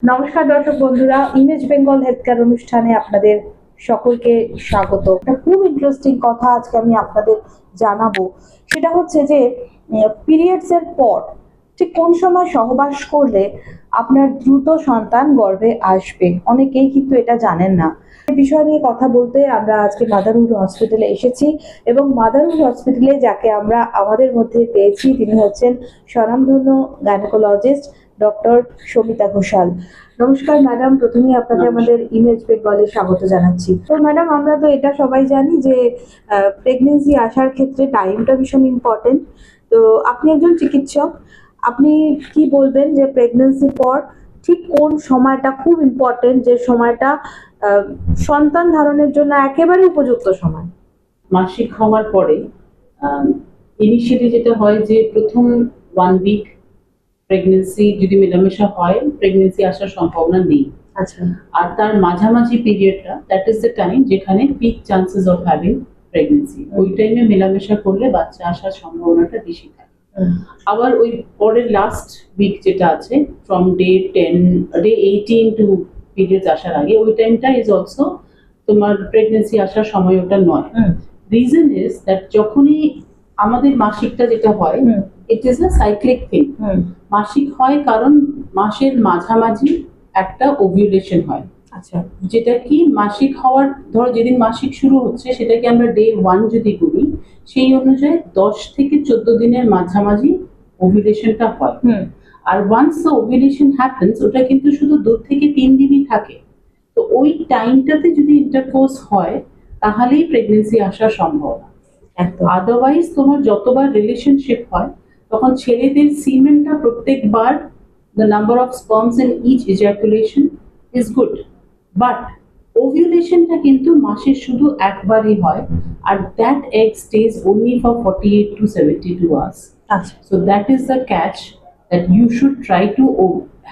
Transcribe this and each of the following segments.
নমস্কার দর্শক বন্ধুরা, ইমেজ বেঙ্গল হেলথ কেয়ার অনুষ্ঠানে আপনাদের সকলকে স্বাগত। একটা খুব ইন্টারেস্টিং কথা আজকে আমি আপনাদের জানাবো। সেটা হচ্ছে যে পিরিয়ডস এর পর ঠিক কোন সময় সহবাস করলে আপনার দ্রুত সন্তান গর্ভে আসবে, অনেকেই কিন্তু এটা জানেন না। এই বিষয় নিয়ে কথা বলতে আমরা আজকে মাদারহুড হসপিটালে এসেছি এবং মাদারহুড হসপিটালে যাকে আমরা আমাদের মধ্যে পেয়েছি তিনি হচ্ছেন স্বনামধন্য গাইনোকোলজিস্ট ডক্টর সবিতা ঘোষাল। নমস্কার ম্যাডাম, প্রথমেই আপনাকে আমাদের ইমেজ বেঙ্গলে স্বাগত জানাচ্ছি। তো ম্যাডাম, আমরা তো এটা সবাই জানি যে প্রেগনেন্সি আসার ক্ষেত্রে টাইমটা ভীষণ ইম্পর্টেন্ট। তো আপনি একজন চিকিৎসক, আপনি কি বলবেন যে প্রেগনেন্সির পর ঠিক কোন সময়টা খুব ইম্পর্টেন্ট, যে সময়টা সন্তান ধারণের জন্য একেবারে উপযুক্ত সময়? মাসিক হওয়ার পরে ইনিশিয়ালি যেটা হয় যে প্রথম 1 উইক প্রেগনেন্সি যদি মেলামেশা হয়, প্রেগনেন্সি আসার সম্ভাবনা নেই। আচ্ছা। আর তার মাঝামাঝি পিরিয়ডটা, দ্যাট ইজ দ্য টাইম যেখানে peak chances of having pregnancy. ওই টাইমে মেলামেশা করলে বাচ্চা আসার সম্ভাবনাটা বেশি থাকে। আবার ওই পরের লাস্ট উইক যেটা আছে, ফ্রম ডে 18 টু পিরিয়ডস আসার আগে, ওই টাইমটা ইজ অলসো তোমার প্রেগনেন্সি আসার সময় ওটা নয়। রিজন ইজ দ্যাট যখনই আমাদের মাসিকটা যেটা হয়, it is a cyclic thing. মাসিক হয় কারণ মাসের মাঝামাঝি একটা ওভিউলেশন হয়। আচ্ছা। যেটা কি মাসিক হওয়ার, ধরো যেদিন মাসিক শুরু হচ্ছে সেটাকে আমরা ডে 1 যদি বলি, সেই অনুযায়ী 10 থেকে 14 দিনের মাঝামাঝি ওভিউলেশনটা হয়। আর ওয়ান্স দ্য ওভিউলেশন হ্যাপেন্স, ওটা কিন্তু শুধু 2 থেকে 3 দিনই থাকে। তো ওই টাইমটাতে যদি ইন্টারকোর্স হয় তাহলেই প্রেগনেন্সি আসার সম্ভাবনা। আদারওয়াইজ তোমার যতবার রিলেশনশিপ হয় তখন ছেলেদের সিমেনটা প্রত্যেকবার, the number of sperms in each ejaculation is good, but ওভিউলেশনটা কিন্তু মাসে শুধু একবারই হয়, আর that egg stays only for 48 to 72 hours. আচ্ছা। So that is the catch, that you should try to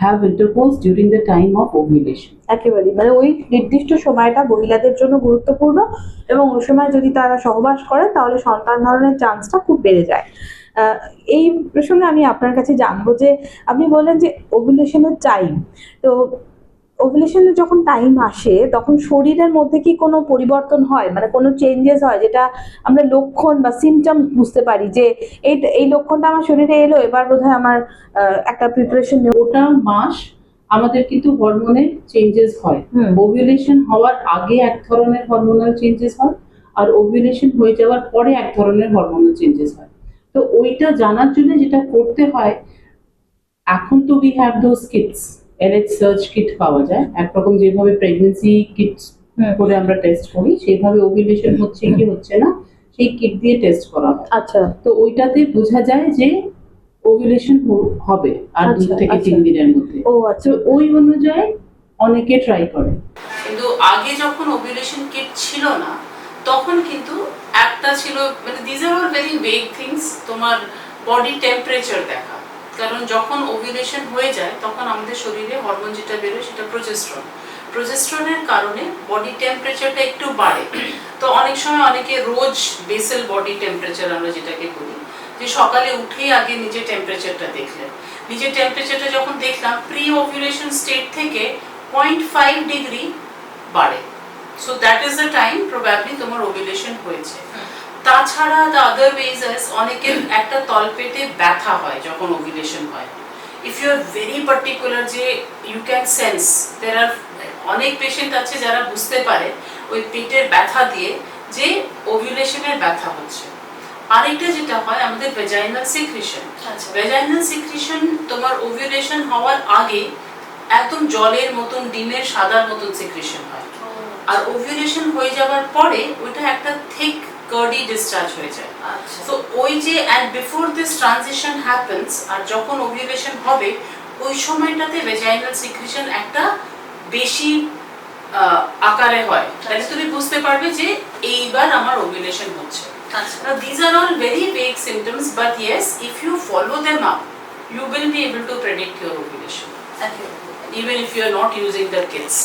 have intercourse during the time of ovulation. একেবারেই, মানে ওই নির্দিষ্ট সময়টা মহিলাদের জন্য গুরুত্বপূর্ণ এবং ওই সময় যদি তারা সহবাস করেন তাহলে সন্তান ধারণের চান্সটা খুব বেড়ে যায়। এই প্রসঙ্গে আমি আপনার কাছে জানবো যে আপনি বললেন যে ওভুলেশনের টাইম, তো ওভুলেশনের যখন টাইম আসে তখন শরীরের মধ্যে কি কোনো পরিবর্তন হয়, মানে কোনো চেঞ্জেস হয় যেটা আমরা লক্ষণ বা সিমটম বুঝতে পারি যে এই লক্ষণটা আমার শরীরে এলো, এবার বোধহয় আমার একটা প্রিপারেশন? ওটা মাস আমাদের কিন্তু হরমোনের চেঞ্জেস হয়। ওভিউলেশন হওয়ার আগে এক ধরনের হরমোনাল চেঞ্জেস হয়, আর ওভিউলেশন হয়ে যাওয়ার পরে এক ধরনের হরমোনাল চেঞ্জেস হয়। তো ওইটা জানার জন্য যেটা করতে হয়, এখন তো we have those kits, LH surge kit পাওয়া যায় একরকম, যেভাবে প্রেগনেন্সি কিট করে আমরা টেস্ট করি সেইভাবে ওভিউলেশন হচ্ছে কি হচ্ছে না সেই কিট দিয়ে টেস্ট করা হয়। আচ্ছা। তো ওইটাতে বোঝা যায় যে ওভিউলেশন হবে আর 2 থেকে 3 দিনের মধ্যে। ও আচ্ছা। ওই অনুযায়ী অনেকে ট্রাই করে। কিন্তু আগে যখন ওভিউলেশন কিট ছিল না তখন কিন্তু একটা ছিল, মানে this are all very vague things, তোমার বডি টেম্পারেচার দেখা। কারণ যখন ওভিউলেশন হয়ে যায় তখন আমাদের শরীরে হরমোন যেটা বেরোয় সেটা প্রোজেস্টেরনের কারণে বডি টেম্পারেচারটা একটু বাড়ে। তো অনেক সময় অনেকে রোজ বেসেল বডি টেম্পারেচার আমরা যেটাকে বলি, যে সকালে উঠেই আগে নিজের টেম্পারেচারটা দেখলেন। নিজের টেম্পারেচারটা যখন দেখলাম প্রি ওভিউলেশন স্টেট থেকে 0.5 ডিগ্রি বাড়ে। So that is the time probably তোমার ওভিউলেশন হয়েছে। তাছাড়া দ্য আদার ওয়েজেস, অনেকের একটা তলপেটে ব্যথা হয় যখন ওভিউলেশন হয়। If you are very particular, যে you can sense, there are অনেক পেশেন্ট আছে যারা বুঝতে পারে ওই পেটের ব্যথা দিয়ে যে ওভিউলেশনের ব্যথা হচ্ছে। আরেকটা যেটা হয় আমাদের ভেজাইনাল সিক্রিশন। ভেজাইনাল সিক্রিশন তোমার ওভিউলেশন হওয়ার আগে একদম জলের মতন, ডিমের সাদার মতন সিক্রিশন হয়, আর ওভিউলেশন হয়ে যাওয়ার পরে ওইটা একটা থিক কার্ডি ডিসচার্জ হয়ে যায়। তো ওই যে and before this transition happens, আর যখন ওভিউলেশন হবে ওই সময়টাতে ভেজাইনাল সিক্রিশন একটা বেশি আকারে হয়, তাহলে তুমি বুঝতে পারবে যে এইবার আমার ওভিউলেশন হচ্ছে। Now these are all very vague symptoms, but yes, if you follow them up, you will be able to predict your ovulation. Even if you are not using the kits.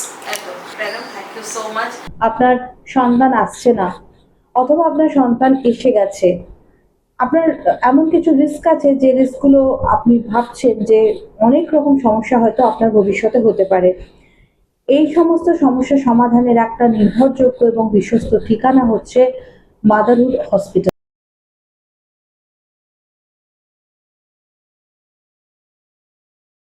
Madam, thank you so much. আপনার সন্তান আসছে না অথবা আপনার সন্তান এসে গেছে, আপনার এমন কিছু রিস্ক আছে যে রিস্কগুলো আপনি ভাবছেন যে অনেক রকম সমস্যা হয়তো আপনার ভবিষ্যতে হতে পারে। এই সমস্ত সমস্যা সমাধানের একটা নির্ভরযোগ্য এবং বিশ্বস্ত ঠিকানা হচ্ছে মাদারহুড হসপিটাল।